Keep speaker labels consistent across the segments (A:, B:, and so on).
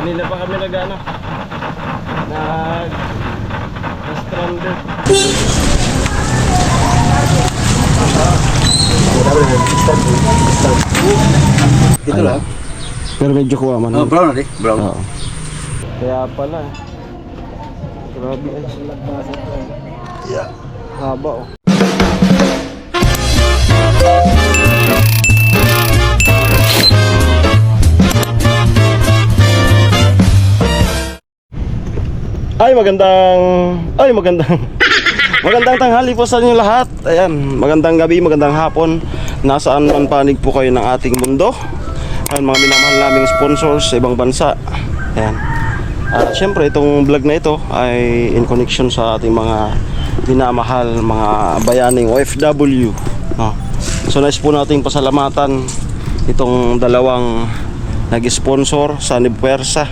A: Kanina pa kami nag-ano, stranded.
B: Dito lang.
A: Pero medyo kuha man.
B: Oh, brown na di. Brown.
A: Oo. Kaya pala. Grabe ay. Yeah. Haba oh. Magandang tanghali po sa inyo lahat. Ayan, magandang gabi, magandang hapon. Nasaan man panig po kayo ng ating mundo. Ayan, mga minamahal naming sponsors sa ibang bansa. Ayan. Siyempre itong vlog na ito ay in connection sa ating mga minamahal, mga bayaning OFW, no? So nais po nating pasalamatan itong dalawang nag-sponsor sa Nibwersa.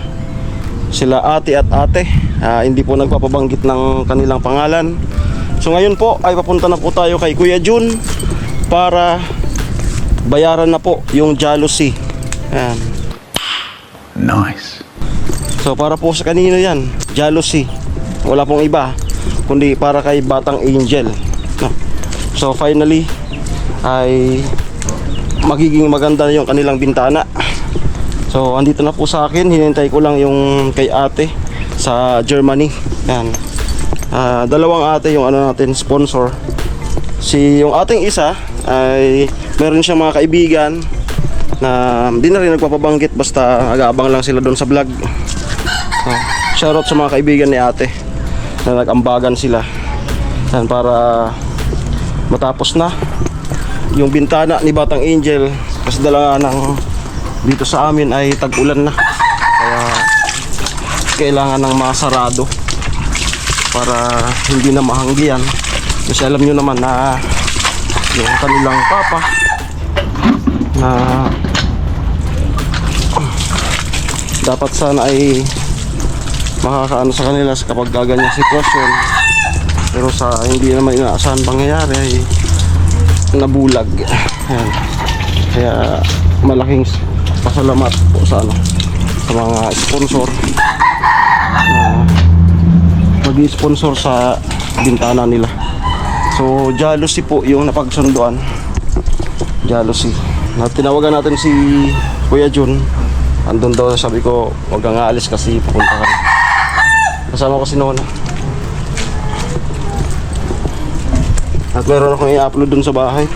A: Sila ate at ate. Hindi po nagpapabanggit ng kanilang pangalan. So ngayon po ay papunta na po tayo kay Kuya Jun para bayaran na po yung jealousy. Ayan.
B: Nice.
A: So para po sa kanino yan, jealousy. Wala pong iba kundi para kay Batang Angel, no? So finally ay magiging maganda na yung kanilang bintana. So andito na po sa akin, hinintay ko lang yung kay ate sa Germany. Yan. Dalawang ate yung ano natin sponsor. Yung ating isa ay meron siyang mga kaibigan na hindi na rin nagpapabanggit, basta nag-aabang lang sila doon sa vlog. Shoutout sa mga kaibigan ni ate na nag-ambagan sila. Yan, para matapos na yung bintana ni Batang Angel, kasi dala ng dito sa amin ay tag-ulan na, kaya kailangan ng masarado para hindi na mahanggian. Kasi alam nyo naman na yung kanilang papa na dapat sana ay makakaano sa kanila kapag gaganyang sitwasyon, pero sa hindi naman inaasahan pangyayari ay nabulag. Ayan. Kaya malaking pasalamat po sa mga sponsor na mag-sponsor sa bintana nila. So jealousy po yung napagsunduan. Jealousy. Tinawagan natin si Kuya Jun. Andun daw, sabi ko huwag kang aalis kasi pupunta ka. Kasama ko si Nona. At meron akong i-upload dun sa bahay.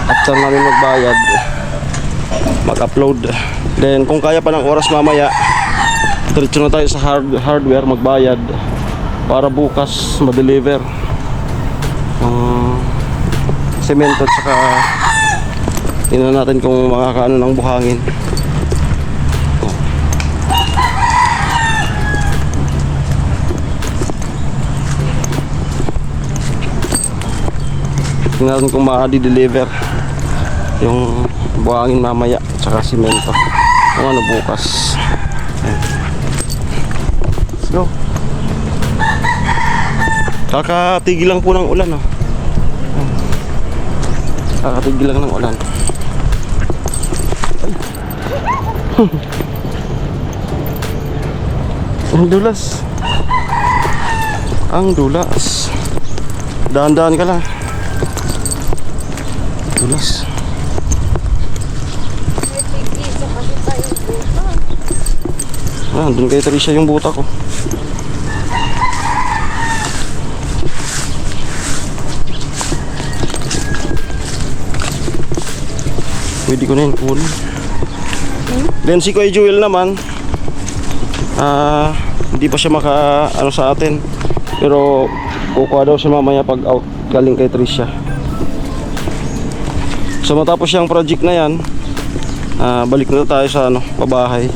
A: At saan namin magbayad, mag-upload. Then kung kaya pa ng oras mamaya, diretso na tayo sa hardware magbayad para bukas ma-deliver semento at saka tingnan natin kung makakaano ng buhangin. Tingnan natin kung ma-deliver yung buhangin mamaya at saka semento kung ano bukas. Ayan. Let's go. Kakatigil lang po ng ulan, oh. Kakatigil lang ng ulan. Ang dulas. Ang dulas. Dahan-dahan ka lang. Dulas. Doon kay Trisha yung buta ko. Pwede ko na yung kunin. Then si Kuya Jewel naman, hindi pa siya ano sa atin, pero kukuha daw siya mamaya pag out galing kay Trisha. So matapos yung project na yan, balik na tayo sa pabahay.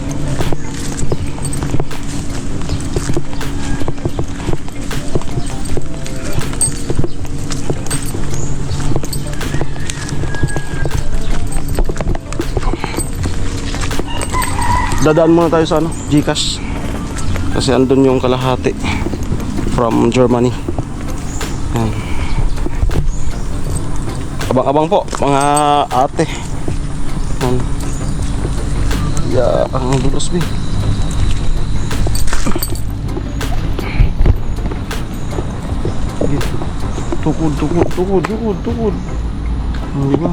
A: Dadaan muna tayo sa GCash kasi andun yung kalahati from Germany. Ayan. Abang-abang po mga ate. Ayan. Ya, ang dulos bi. Tukod. Hindi ba?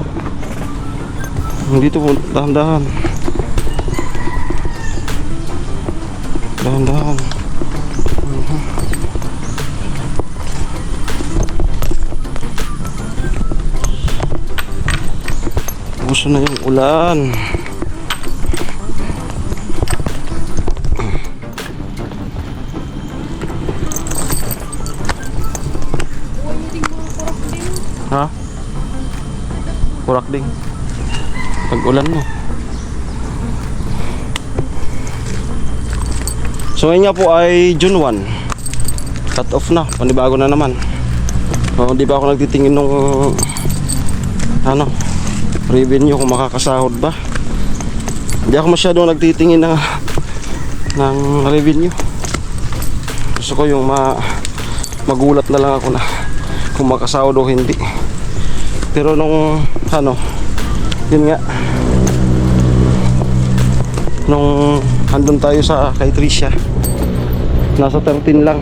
A: Dito po, dahan-dahan. Dahan-dahan. Gusto na yung ulan. Ha? Kurak ding. Pag-ulan mo. So ngayon nga po ay June 1. Cut off na. Panibago na naman. So, di ba ako nagtitingin nung revenue kung makakasahod ba. Hindi ako masyadong nagtitingin ng revenue. Gusto ko yung magulat na lang ako na kung makasahod o hindi. Pero nung yun nga, nung andun tayo kay Tricia, nasa 13 lang.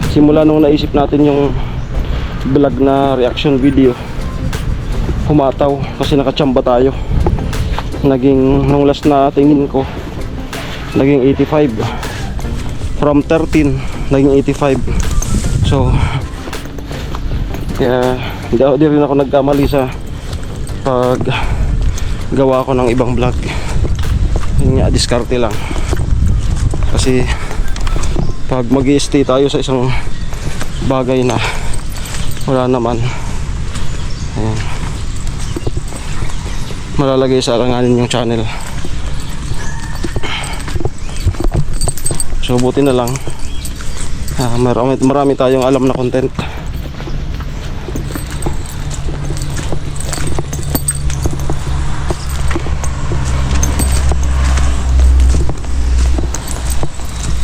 A: Simula nung naisip natin yung vlog na reaction video, humataw kasi nakachamba tayo. Nung last na tingin ko, naging 85. From 13 naging 85. So kaya di rin ako nagkamali sa pag gawa ko ng ibang vlog. Yun nga, diskarte lang. Kasi pag mag-i-stay tayo sa isang bagay na wala naman, ayan, malalagay sa alanganin yung channel. So buti na lang marami tayong alam na content.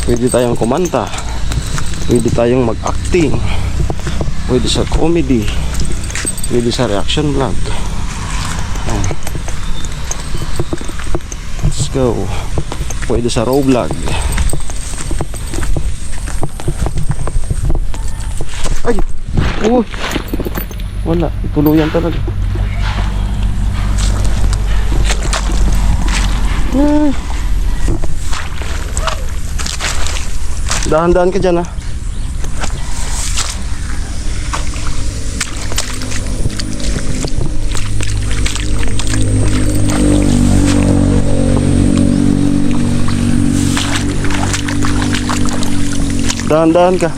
A: Pwede tayong kumanta, pwede tayong mag-acting, pwede sa comedy, pwede sa reaction vlog. Let's go. Pwede sa raw vlog. Ay! Oh! Wala, tuluyan talaga. Dahan-dahan ka dyan, ha. Dahan-dahan ka.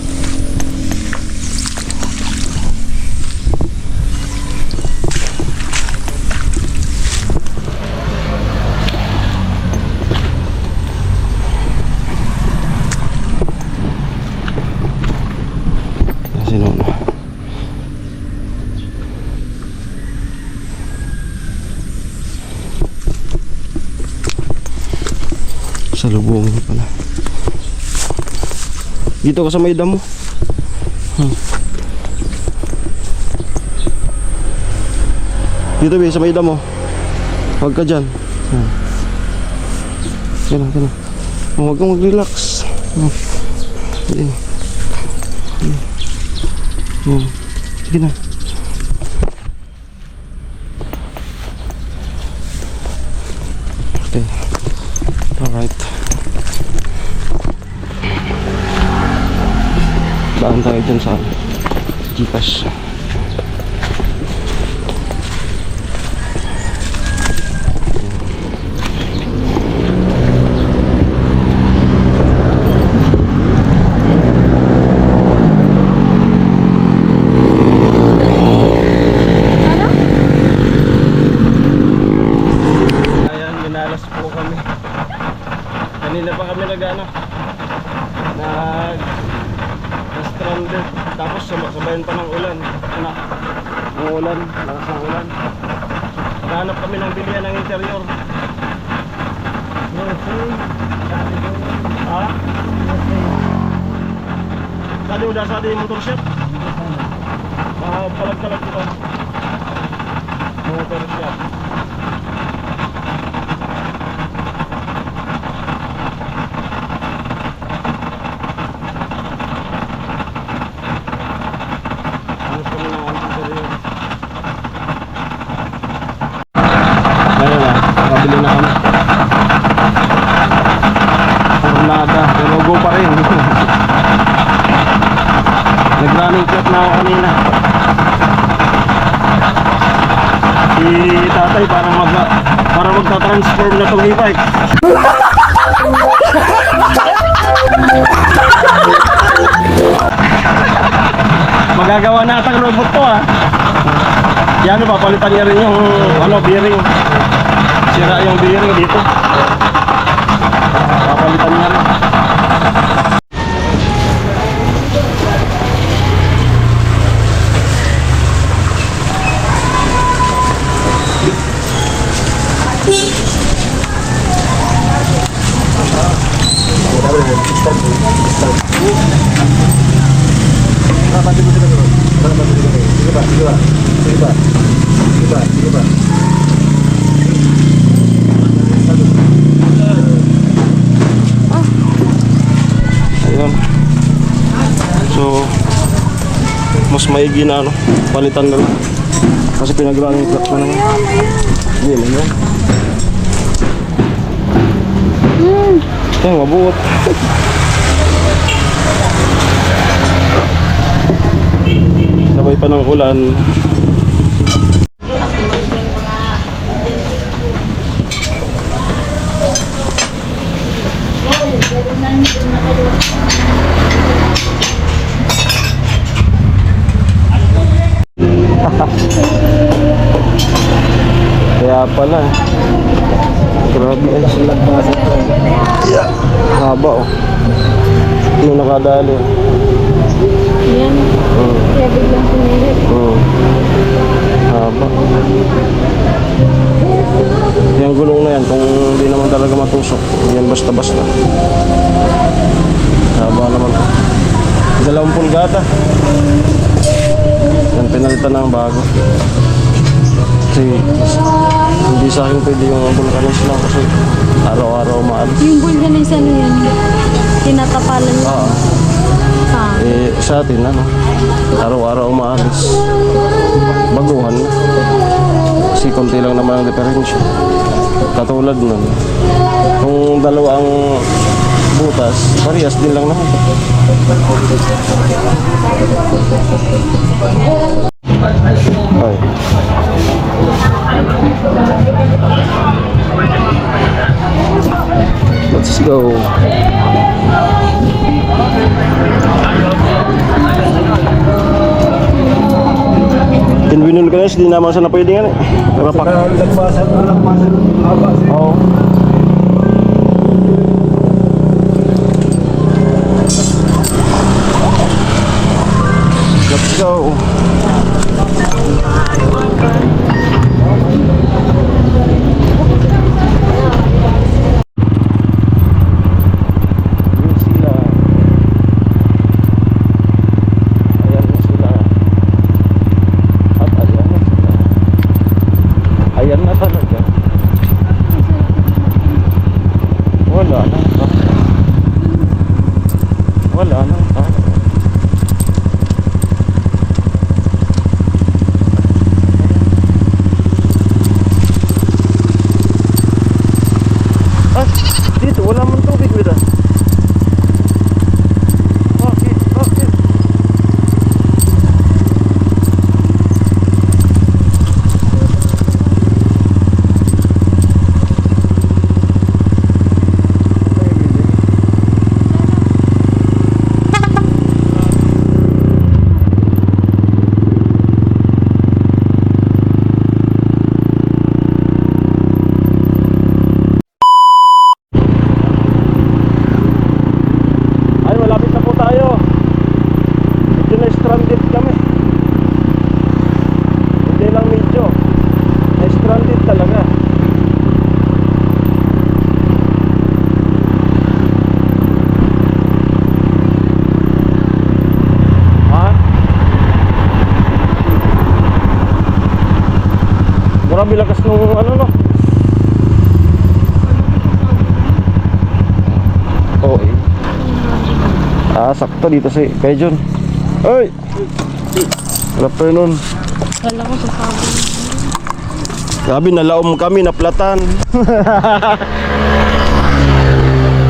A: Salubungin pala. Dito ka sa may damo. Dito ba sa may damo? Huwag ka dyan. Kaya. Huwag kang mag-relax. Sige na. Okay. Alright. Daan tayo dyan sa Gcash. Kanina pa kami nag-stranded, tapos sabayan pa ng ulan. Ulan, lakas ng ulan. Hanap kami ng bilihan ng interior. Ha? Tadi udah sa di motor shop. Palag-palag kita. Motor shop. na ako kanina. Si tatay parang magta-transform na itong e-bike. Magagawa na atang robot to ah. Yan, papalitan niya rin yung bearing. Sira yung bearing dito. Papalitan niya rin. Ayun. So, mas maigi na palitan na lang. Kasi pinagawa ng clutch na naman. Yun, yun. Ayun, mabuot. Sabay pa ng ulan. Kaya pala. Grabe ay silagpasan to. Yeah. Haba oh. Yung nakadali.
C: Yan. Kaya biglang pumilit.
A: Haba. Yung gulong na yan, kung hindi naman talaga matusok, yan basta-basta. Haba naman to. 2 pulgada. Yan, pinalitan ng bago. Kasi hindi sa akin pwede yung vulcanized lang kasi araw-araw maalis.
C: Yung vulcanized ano yan? Tinatapalan mo?
A: Oo. Sa atin araw-araw maalis. Baguhan na. Kasi konti lang naman ang diferensya. Katulad nun, kung dalawang butas, parehas din lang naman. Ay. Let's go. Tinbinul ka na, hindi naman sana pwede nga eh. Rapak. Oo. Let's go. Ayan na talaga. Wala na. Wala na. Dito wala man tubig bida. Okay. Grabe lakas nung no. Oh, sakto dito si kay John. Oy! Good afternoon.
C: Wala ko sa sabon.
A: Grabe, nalaom kami, naplatan.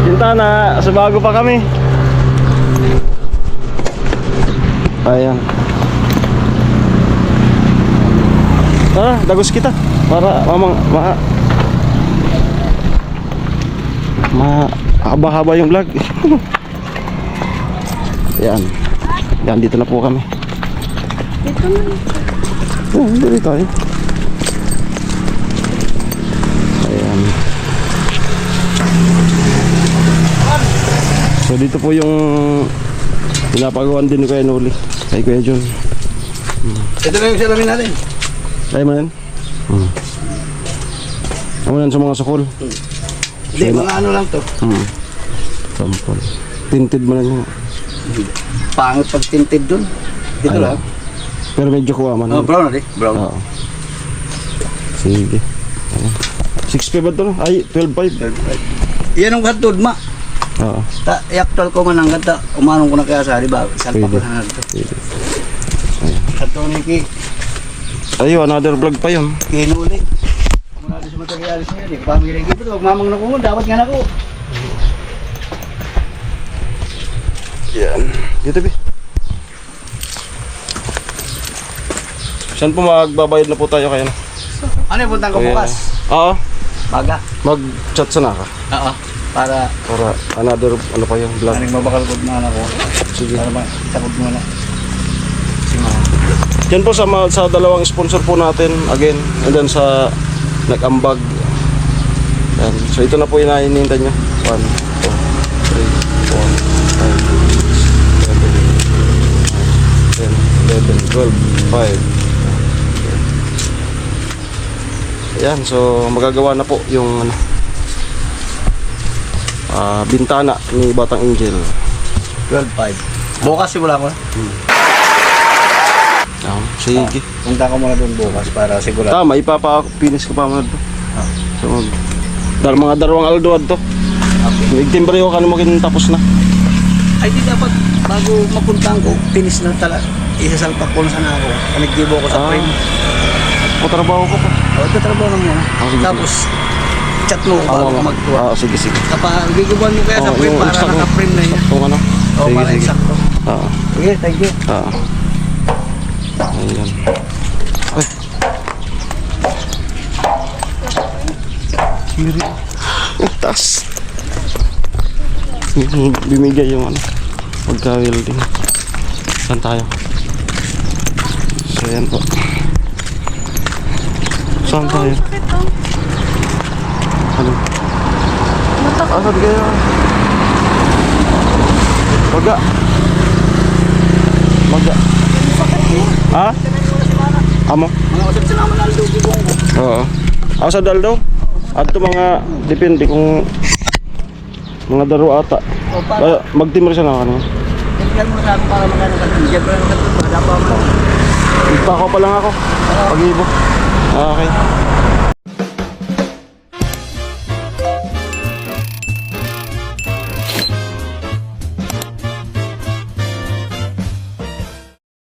A: Kinta na, sa bago pa kami. Ayan. Tara, dagos kita. Para mamang haba-haba yung vlog. Yan. Yan, dito na po kami.
C: Dito na.
A: Oh, dito tayo. Ayan. So dito po yung pinapagawan din ni Kuya Noli. Kay Kuya John.
B: Ito na yung salamin natin.
A: Tayo mo yan? Ano yan sa mga sukol?
B: Hindi, mga ano lang to.
A: Sampol. Tinted mo na yun.
B: Pangit pag tinted dun. Dito
A: Ano?
B: lang.
A: Pero medyo kuha man.
B: Oh, brown na rin. Brown.
A: Oo. Sige. Ayan. 6.5 ba ito? Ay, 12.5.
B: Yan ang katod, ma.
A: Oo.
B: I-actual ko man ang ganda. Umanong ko na kaya sa di ba? Salpa ko
A: Pwede.
B: na ito.
A: Pwede.
B: Kato ni
A: Ayun, another vlog pa yun.
B: Kinuli. Muna sa materialis niya. Di pa pamilig ito. Huwag mamang na ko. Dapat nga na ko.
A: Yan. Dito, Bi. Saan po magbabayad na po tayo kayo na?
B: Ano yung puntang ko bukas?
A: Oo.
B: Baga.
A: Mag-chat sana ka.
B: Oo. Para
A: Para another, ano pa yung vlog.
B: aning mabakal ko na ako.
A: Sige.
B: Para ba? Takot mo na.
A: Yan po sa dalawang sponsor po natin. Again. And then sa nag-ambag. Yan. So ito na po yung nahinihintay nyo. 1, 2, 3, 4, 5, 6, 7, 8, 9, 10, 11, 12, 5. Ayan, so magagawa na po yung ano, bintana ni Batang Angel.
B: 12.5. Bukas simula ko.
A: Sige.
B: Punta ko muna doon bukas para sigurado.
A: Tama, ipapa-finish ko pa muna to. So, mga dalawang aldoad to.
B: Okay.
A: Nagtimbre ko kano mo tapos na.
B: Ay di dapat bago mapuntahan ko, finish na talaga. Isasalpak ko na sana ako. Nagdibo ko sa frame.
A: Patrabaho ko pa.
B: O, tatrabaho na muna.
A: Sige.
B: Tapos, chat mo bago ko magtuwa.
A: Sige.
B: Kapag gigibuan mo kaya sa frame para
A: exact-
B: naka-frame na yan.
A: Kung ano?
B: O, para eksakto.
A: Oo.
B: Sige, thank you.
A: Ayan. Ay. Kiri. Tas. Bimigay yung ano. Pagka-welding. Saan tayo? So, ayan po. Saan tayo?
C: Sakit oh.
A: Ano? Asan kayo? Maga. Ha? Amo?
B: Mga usap sa naman ang lugi ko.
A: Oo. Ako sa Daldo? At mga depende kung mga daro ata.
B: O, para,
A: Magtimbre siya na kanina.
B: tingnan mo sa akin para magkano ka. Diyan pa lang ka. Dapat mo.
A: Nagpako pa lang ako. Pag-ibo. Okay.